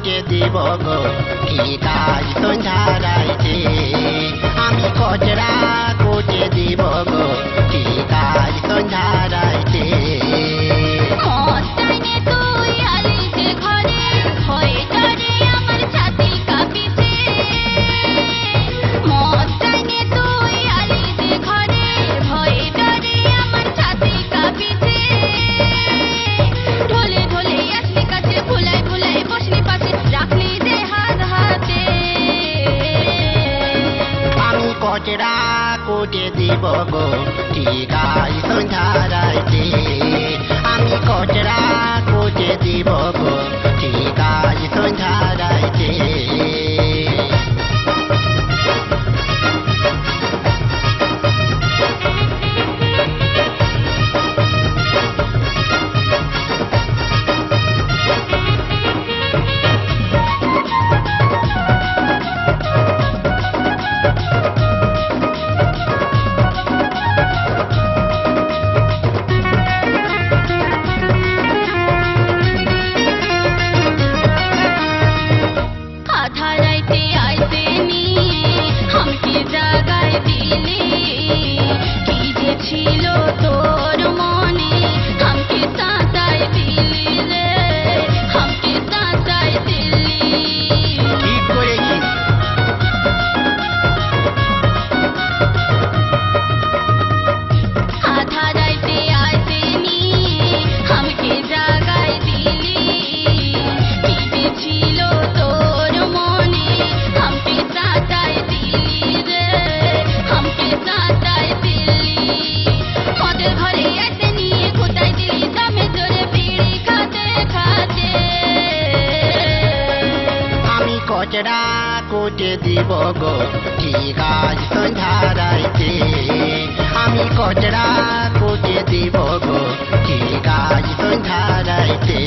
কুটে দিব গো কি কাজ সন্ধ্যারাইতে আমি কচরা কুটে দিব গো কি কাজ সন্ধ্যারাইতে কচরা কুটে দিব গো কি কাজ সন্ধ্যারাইতে আমি কচরা কুটে দিব গো কি কাজ সন্ধ্যারাইতে কচরা কুটে দিব গো কি কাজ সন্ধ্যারাইতে আমি কচরা কুটে দিব গো কি কাজ সন্ধ্যারাইতে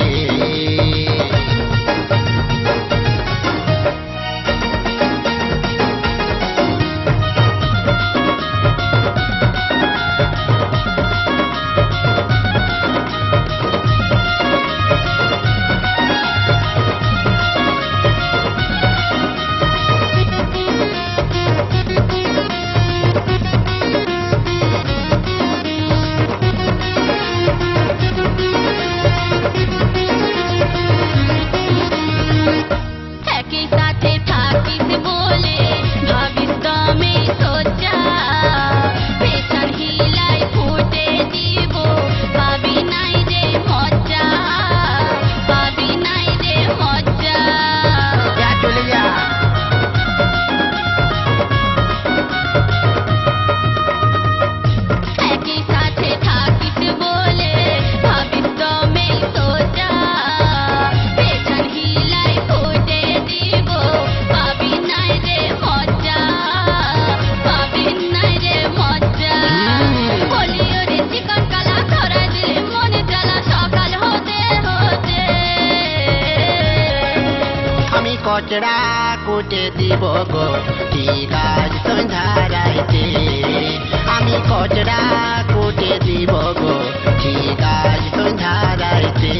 কচরা কুটে দিব গো কি কাজ সন্ধ্যারাইতে আমি কচরা কুটে দিব গো কি কাজ সন্ধ্যারাইতে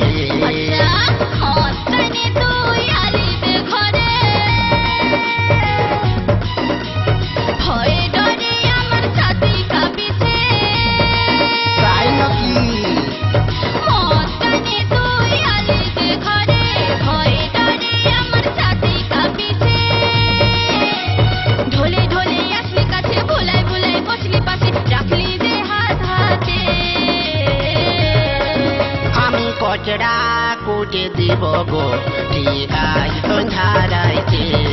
কচরা কুটে দিব গো কি কাজ সন্ধ্যারাইতে